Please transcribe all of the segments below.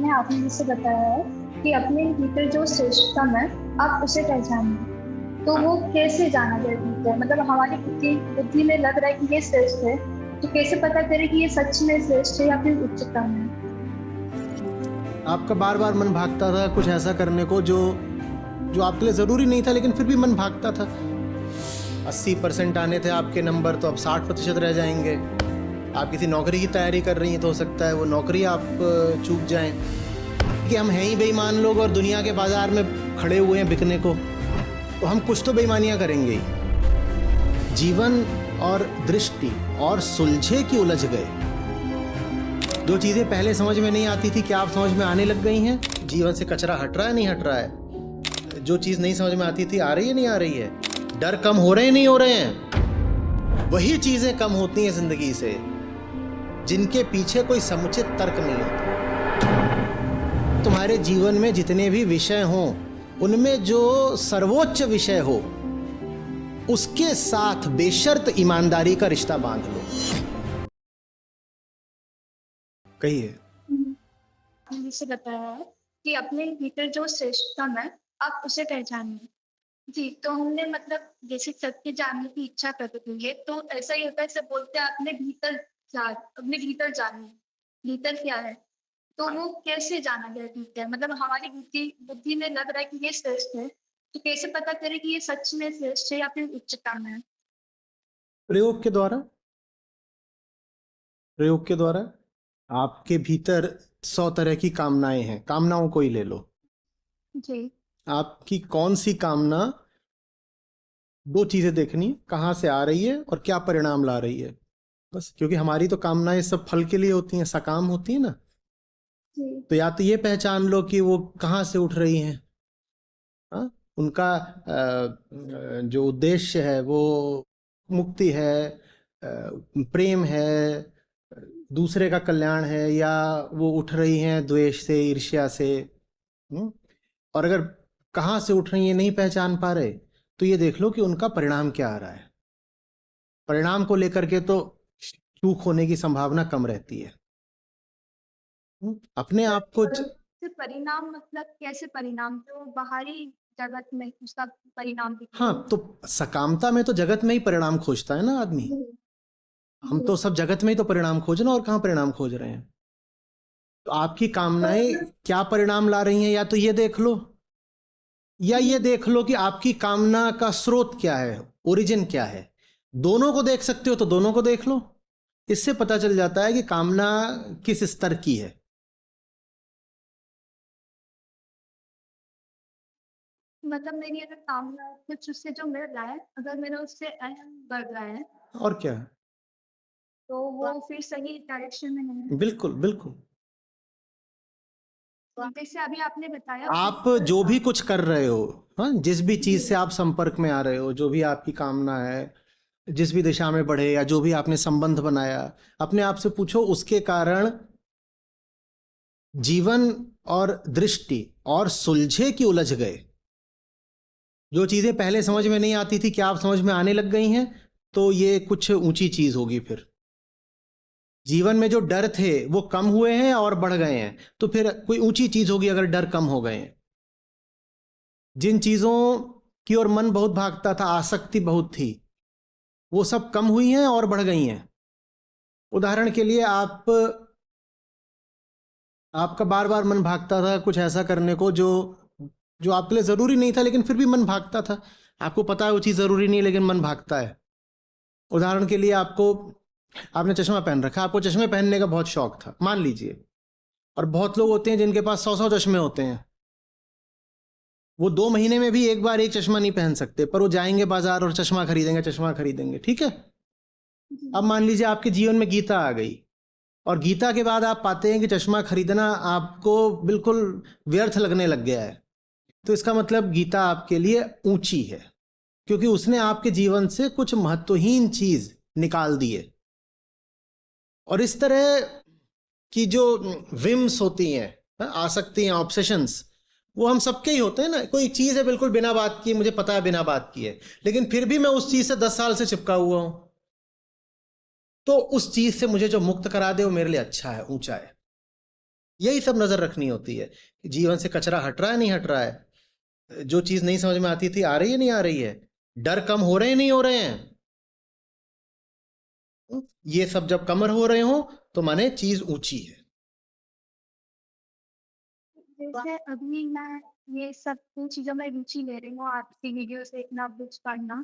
में आपने जैसे बताया है कि अपने भीतर जो श्रेष्ठतम है आप उसे पहचानिए, तो वो कैसे जाना जाए भीतर? मतलब हमारी बुद्धि बुद्धि में लग रहा है कि ये श्रेष्ठ है, तो कैसे पता करें कि ये सच में श्रेष्ठ है या फिर उच्चतम है? आपका बार बार मन भागता था कुछ ऐसा करने को जो जो आपके लिए ज़रूरी नहीं था, लेकिन फिर भी मन भागता था। 80% आने थे आपके नंबर, तो अब 60% रह जाएंगे। आप किसी नौकरी की तैयारी कर रही हैं तो हो सकता है वो नौकरी आप चूक जाएं, कि हम हैं ही बेईमान लोग और दुनिया के बाजार में खड़े हुए हैं बिकने को, तो हम कुछ तो बेईमानियां करेंगे ही। जीवन और दृष्टि और सुलझे कि उलझ गए। जो चीज़ें पहले समझ में नहीं आती थी क्या आप समझ में आने लग गई हैं? जीवन से कचरा हट रहा है नहीं हट रहा है? जो चीज़ नहीं समझ में आती थी आ रही है नहीं आ रही है? डर कम हो रहे हैं नहीं हो रहे हैं? वही चीज़ें कम होती हैं जिंदगी से जिनके पीछे कोई समुचित तर्क नहीं होता। तुम्हारे जीवन में जितने भी विषय हों उनमें जो सर्वोच्च विषय हो उसके साथ बेशर्त ईमानदारी का रिश्ता बांध लो। कहिए। आपने जैसे बताया है कि अपने भीतर जो श्रेष्ठतम है आप उसे पहचानिए। जी, तो हमने मतलब जैसे सत्य जानने की इच्छा कर रही है, तो ऐसा ही होता है, जैसे बोलते हैं अपने भीतर जानिए, भीतर क्या है? तो वो कैसे जाना जाए भीतर? मतलब हमारी बुद्धि बुद्धि में लग रहा है कि ये श्रेष्ठ है, तो कैसे पता करें कि ये सच में श्रेष्ठ है या फिर उच्चतम है? प्रयोग के द्वारा। प्रयोग के द्वारा। आपके भीतर 100 तरह की कामनाएं हैं, कामनाओं को ही ले लो। जी। आपकी कौन सी कामना, दो चीजें देखनी, कहाँ से आ रही है और क्या परिणाम ला रही है, बस। क्योंकि हमारी तो कामनाएं सब फल के लिए होती हैं, सकाम होती हैं ना। जी। तो या तो ये पहचान लो कि वो कहाँ से उठ रही हैं, हाँ? उनका जो उद्देश्य है वो मुक्ति है, प्रेम है, दूसरे का कल्याण है, या वो उठ रही हैं द्वेष से, ईर्ष्या से। हम्म? और अगर कहाँ से उठ रही हैं नहीं पहचान पा रहे, तो ये देख लो कि उनका परिणाम क्या आ रहा है। परिणाम को लेकर के तो चूक होने की संभावना कम रहती है। अपने आप को फिर परिणाम मतलब कैसे परिणाम? तो बाहरी जगत में उसका परिणाम दिखे। हाँ, तो सकामता में तो जगत में ही परिणाम खोजता है ना आदमी। जी। हम तो सब जगत में ही तो परिणाम खोजना, और कहाँ परिणाम खोज रहे हैं? तो आपकी कामनाएं क्या परिणाम ला रही हैं, या तो ये देख लो, या ये देख लो कि आपकी कामना का स्रोत क्या है, ओरिजिन क्या है। दोनों को देख सकते हो तो दोनों को देख लो। इससे पता चल जाता है कि कामना किस स्तर की है। मतलब मेरी अगर कामना कुछ उससे जो मिल रहा है, अगर मेरा उससे अहम बढ़ रहा है, और क्या। तो वो फिर सही डायरेक्शन में नहीं है। बिल्कुल बिल्कुल। तो जैसे अभी आपने बताया आप जो भी कुछ कर रहे हो, हाँ, जिस भी चीज से आप संपर्क में आ रहे हो, जो भी आपकी कामना है, जिस भी दिशा में बढ़े, या जो भी आपने संबंध बनाया, अपने आप से पूछो उसके कारण जीवन और दृष्टि और सुलझे कि उलझ गए। जो चीजें पहले समझ में नहीं आती थी क्या आप समझ में आने लग गई हैं, तो ये कुछ ऊंची चीज होगी। फिर जीवन में जो डर थे वो कम हुए हैं और बढ़ गए हैं, तो फिर कोई ऊंची चीज होगी अगर डर कम हो गए हैं। जिन चीजों की ओर मन बहुत भागता था, आसक्ति बहुत थी, वो सब कम हुई हैं और बढ़ गई हैं। उदाहरण के लिए आपका बार बार मन भागता था कुछ ऐसा करने को जो जो आपके लिए जरूरी नहीं था, लेकिन फिर भी मन भागता था। आपको पता है वो चीज जरूरी नहीं है, लेकिन मन भागता है। उदाहरण के लिए आपने चश्मा पहन रखा, आपको चश्मे पहनने का बहुत शौक था मान लीजिए, और बहुत लोग होते हैं जिनके पास 100 चश्मे होते हैं। वो 2 महीने में भी एक बार एक चश्मा नहीं पहन सकते, पर वो जाएंगे बाजार और चश्मा खरीदेंगे, चश्मा खरीदेंगे, ठीक है। अब मान लीजिए आपके जीवन में गीता आ गई, और गीता के बाद आप पाते हैं कि चश्मा खरीदना आपको बिल्कुल व्यर्थ लगने लग गया है। तो इसका मतलब गीता आपके लिए ऊंची है, क्योंकि उसने आपके जीवन से कुछ महत्वहीन चीज निकाल दी है। और इस तरह की जो विम्स होती हैं, आसक्ति हैं, ऑब्सेशंस, वो हम सबके ही होते हैं ना। कोई चीज है बिल्कुल बिना बात की, मुझे पता है बिना बात की है, लेकिन फिर भी मैं उस चीज से 10 साल से चिपका हुआ हूं। तो उस चीज से मुझे जो मुक्त करा दे वो मेरे लिए अच्छा है, ऊंचा है। यही सब नजर रखनी होती है कि जीवन से कचरा हट रहा है नहीं हट रहा है, जो चीज नहीं समझ में आती थी आ रही है नहीं आ रही है, डर कम हो रहे हैं नहीं हो रहे हैं। ये सब जब कमर हो रहे हो तो माने चीज ऊंची है। जैसे अभी मैं ये सब कुछ चीज़ों में रुचि ले रही हूँ, आपकी वीडियो से इतना बुक्स पढ़ना,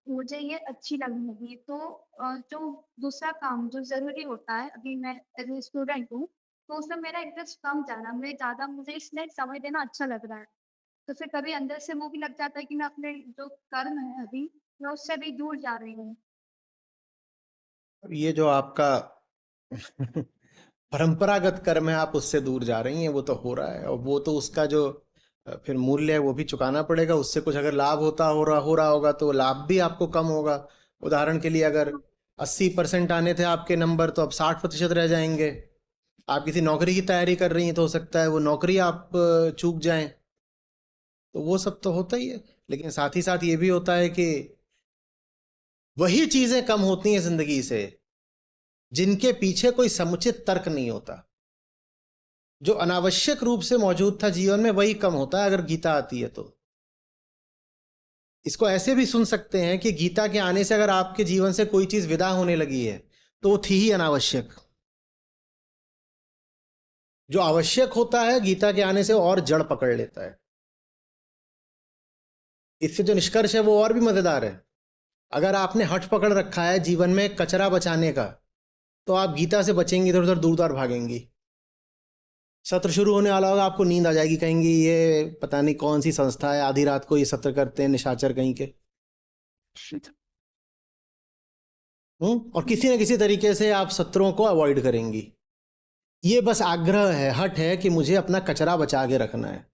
मुझे ये अच्छी लगने लगी। तो जो दूसरा काम जो ज़रूरी होता है, अभी मैं एज़ अ स्टूडेंट हूँ, तो उसमें मेरा इंटरेस्ट कम जा रहा है, मैं ज़्यादा मुझे इसमें समय देना अच्छा लग रहा है। तो फिर कभी अंदर से वो भी लग जाता है कि मैं अपने जो कर्म है अभी, मैं उससे भी दूर जा रही हूँ। ये जो आपका परंपरागत कर्म है आप उससे दूर जा रही हैं, वो तो हो रहा है, और वो तो उसका जो फिर मूल्य है वो भी चुकाना पड़ेगा। उससे कुछ अगर लाभ हो रहा होगा तो लाभ भी आपको कम होगा। उदाहरण के लिए अगर 80% आने थे आपके नंबर तो अब 60% रह जाएंगे। आप किसी नौकरी की तैयारी कर रही हैं तो हो सकता है वो नौकरी आप चूक जाएं। तो वो सब तो होता ही है, लेकिन साथ ही साथ ये भी होता है कि वही चीजें कम होती हैं जिंदगी से जिनके पीछे कोई समुचित तर्क नहीं होता। जो अनावश्यक रूप से मौजूद था जीवन में वही कम होता है अगर गीता आती है तो। इसको ऐसे भी सुन सकते हैं कि गीता के आने से अगर आपके जीवन से कोई चीज विदा होने लगी है तो वो थी ही अनावश्यक। जो आवश्यक होता है गीता के आने से और जड़ पकड़ लेता है। इससे जो निष्कर्ष है वो और भी मजेदार है। अगर आपने हठ पकड़ रखा है जीवन में कचरा बचाने का तो आप गीता से बचेंगी, इधर उधर दूर दूर भागेंगी। सत्र शुरू होने वाला होगा, आपको नींद आ जाएगी, कहेंगी ये पता नहीं कौन सी संस्था है, आधी रात को ये सत्र करते हैं निशाचर कहीं के। और किसी न किसी तरीके से आप सत्रों को अवॉइड करेंगी। ये बस आग्रह है, हठ है कि मुझे अपना कचरा बचा के रखना है।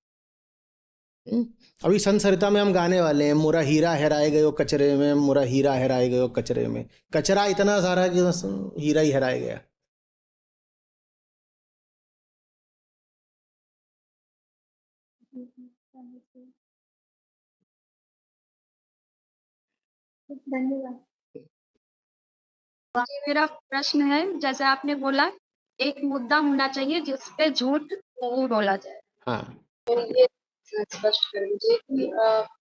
हम्म? अभी संत सरिता में हम गाने वाले हैं, मुरा हीरा हेराए गयो कचरे में, मुरा हीरा हेराए गयो कचरे में। कचरा इतना सारा कि बस हीरा ही हेराए गया। जी, जी, समझ गई। धन्यवाद। जी, मेरा प्रश्न है, जैसे आपने बोला, एक मुद्दा होना चाहिए जिस पे झूठ नहीं बोला जाए। हाँ, तो ये स्पष्ट कर दीजिए कि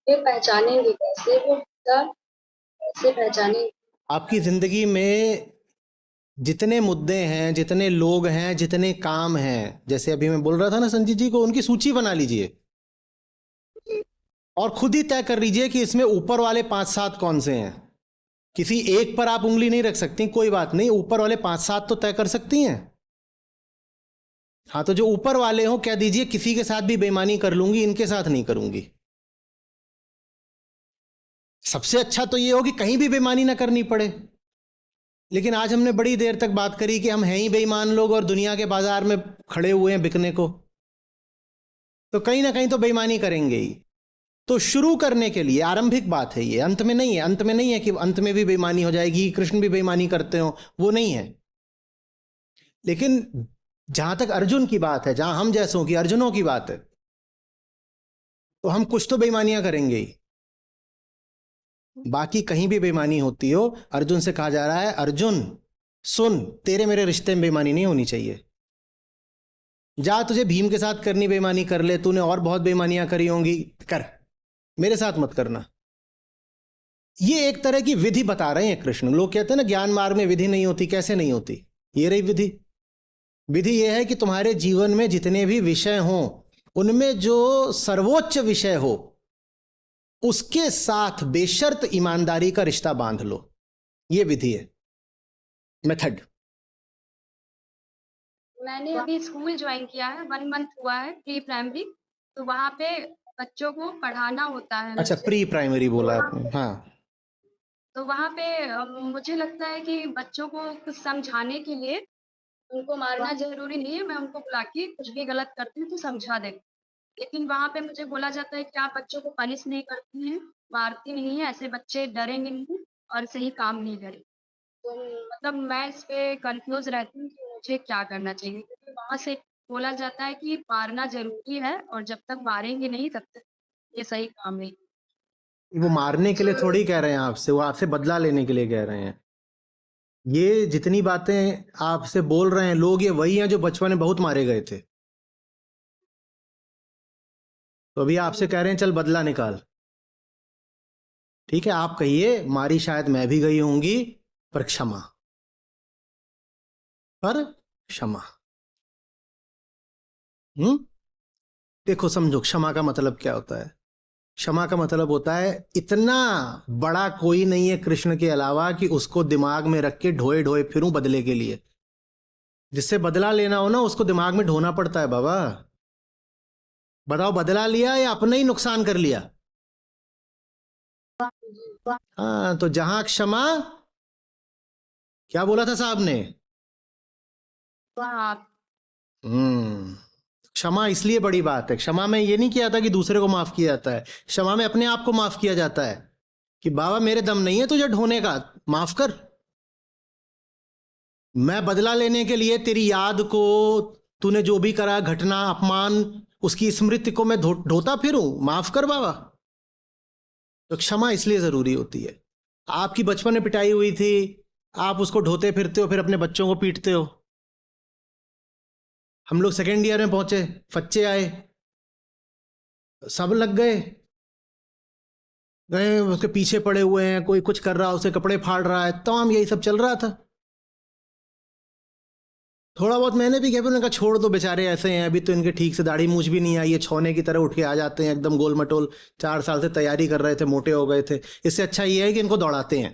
ये पहचानेंगे कैसे, वो मुद्दा कैसे पहचानेंगे? आपकी जिंदगी में जितने मुद्दे हैं, जितने लोग हैं, जितने काम हैं, जैसे अभी मैं बोल रहा था ना संजीत जी को, उनकी सूची बना लीजिए और खुद ही तय कर लीजिए कि इसमें ऊपर वाले 5-7 कौन से हैं। किसी एक पर आप उंगली नहीं रख सकती, कोई बात नहीं, ऊपर वाले 5-7 तो तय कर सकती हैं। हाँ, तो जो ऊपर वाले हो कह दीजिए किसी के साथ भी बेईमानी कर लूंगी, इनके साथ नहीं करूंगी। सबसे अच्छा तो ये हो कि कहीं भी बेईमानी ना करनी पड़े। लेकिन आज हमने बड़ी देर तक बात करी कि हम हैं ही बेईमान लोग और दुनिया के बाजार में खड़े हुए हैं बिकने को, तो कहीं ना कहीं तो बेईमानी करेंगे ही। तो शुरू करने के लिए आरंभिक बात है ये, अंत में नहीं है। अंत में नहीं है कि अंत में भी बेईमानी हो जाएगी, कृष्ण भी बेईमानी करते हो, वो नहीं है। लेकिन जहां तक अर्जुन की बात है, जहां हम जैसों की अर्जुनों की बात है, तो हम कुछ तो बेईमानियां करेंगे ही। बाकी कहीं भी बेईमानी होती हो, अर्जुन से कहा जा रहा है अर्जुन सुन, तेरे मेरे रिश्ते में बेईमानी नहीं होनी चाहिए। जा, तुझे भीम के साथ करनी बेईमानी कर ले, तूने और बहुत बेईमानियां करी होंगी, कर, मेरे साथ मत करना। ये एक तरह की विधि बता रहे हैं कृष्ण। लोग कहते हैं ना ज्ञान मार्ग में विधि नहीं होती, कैसे नहीं होती? ये रही विधि। विधि यह है कि तुम्हारे जीवन में जितने भी विषय हों, उनमें जो सर्वोच्च विषय हो उसके साथ बेशर्त ईमानदारी का रिश्ता बांध लो। ये विधि है, मेथड। मैंने अभी स्कूल ज्वाइन किया है, 1 मंथ हुआ है, प्री प्राइमरी, तो वहाँ पे बच्चों को पढ़ाना होता है अच्छा, मुझे। प्री प्राइमरी बोला तो आपने, हाँ। तो वहाँ पे मुझे लगता है कि बच्चों को कुछ समझाने के लिए उनको मारना ज़रूरी नहीं है, मैं उनको बुला के कुछ भी गलत करती हूँ तो समझा देती हूँ। लेकिन वहाँ पे मुझे बोला जाता है कि आप बच्चों को पनिश नहीं करती हैं, मारती नहीं हैं, ऐसे बच्चे डरेंगे नहीं और सही काम नहीं करेंगे। तो मतलब मैं इस पे कन्फ्यूज़ रहती हूँ कि मुझे क्या करना चाहिए? क्योंकि वहाँ से बोला जाता है कि मारना ज़रूरी है और जब तक मारेंगे नहीं तब तक ये सही काम नहीं। वो मारने के लिए थोड़ी कह रहे हैं आपसे, वो आपसे बदला लेने के लिए कह रहे हैं। ये जितनी बातें आपसे बोल रहे हैं लोग, ये वही हैं जो बचपन में बहुत मारे गए थे। तो अभी आपसे कह रहे हैं चल बदला निकाल। ठीक है, आप कहिए मारी शायद मैं भी गई होंगी, पर क्षमा, पर क्षमा। हम्म। देखो समझो क्षमा का मतलब क्या होता है। क्षमा का मतलब होता है इतना बड़ा कोई नहीं है कृष्ण के अलावा कि उसको दिमाग में रख के ढोए ढोए फिरूं बदले के लिए। जिससे बदला लेना हो ना उसको दिमाग में ढोना पड़ता है बाबा। बताओ बदला लिया या अपना ही नुकसान कर लिया। हाँ, तो जहां क्षमा, क्या बोला था साहब ने? वाह। हम्म। क्षमा इसलिए बड़ी बात है। क्षमा में ये नहीं किया था कि दूसरे को माफ किया जाता है, क्षमा में अपने आप को माफ किया जाता है कि बाबा मेरे दम नहीं है तुझे ढोने का, माफ कर। मैं बदला लेने के लिए तेरी याद को, तूने जो भी करा घटना अपमान, उसकी स्मृति को मैं ढोता फिरूं, माफ कर बाबा। तो क्षमा इसलिए जरूरी होती है। आपकी बचपन में पिटाई हुई थी, आप उसको ढोते फिरते हो, फिर अपने बच्चों को पीटते हो। हम लोग सेकेंड ईयर में पहुंचे, बच्चे आए, सब लग गए, गए उसके पीछे पड़े हुए हैं, कोई कुछ कर रहा है, उसके कपड़े फाड़ रहा है, तमाम यही सब चल रहा था। थोड़ा बहुत मैंने भी किया, फिर उन्होंने कहा छोड़ दो बेचारे ऐसे हैं, अभी तो इनके ठीक से दाढ़ी मूछ भी नहीं आई है, छौने की तरह उठ के आ जाते हैं एकदम गोल मटोल। 4 साल से तैयारी कर रहे थे, मोटे हो गए थे। इससे अच्छा ये है कि इनको दौड़ाते हैं,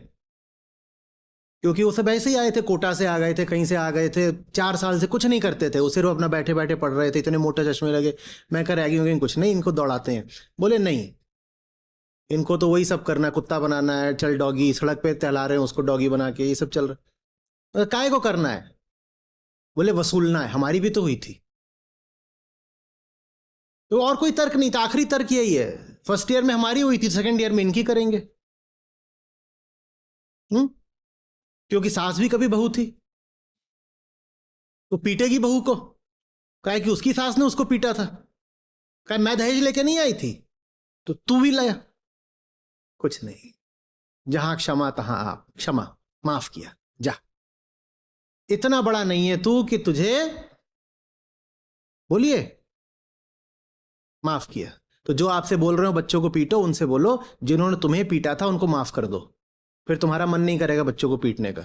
क्योंकि वो सब ऐसे ही आए थे, कोटा से आ गए थे, कहीं से आ गए थे, 4 साल से कुछ नहीं करते थे, वो सिर्फ अपना बैठे बैठे पढ़ रहे थे, इतने मोटे चश्मे लगे। मैं कह रैगिंग वैगिंग कुछ नहीं, इनको दौड़ाते हैं। बोले नहीं, इनको तो वही सब करना है, कुत्ता बनाना है, चल डॉगी, सड़क पे टहला रहे हैं उसको डॉगी बना के, ये सब चल रहा है। काय को करना है? बोले वसूलना है, हमारी भी तो हुई थी। तो और कोई तर्क नहीं था, आखिरी तर्क यही है। फर्स्ट ईयर में हमारी हुई थी, सेकंड ईयर में इनकी करेंगे। हम्म। क्योंकि सास भी कभी बहू थी, तो पीटेगी बहू को। कहे कि उसकी सास ने उसको पीटा था। कहे मैं दहेज लेके नहीं आई थी, तो तू भी लाया। कुछ नहीं, जहां क्षमा तहां आप, क्षमा, माफ किया, जा। इतना बड़ा नहीं है तू कि तुझे, बोलिए, माफ किया। तो जो आपसे बोल रहे हो बच्चों को पीटो, उनसे बोलो जिन्होंने तुम्हें पीटा था उनको माफ कर दो, फिर तुम्हारा मन नहीं करेगा बच्चों को पीटने का।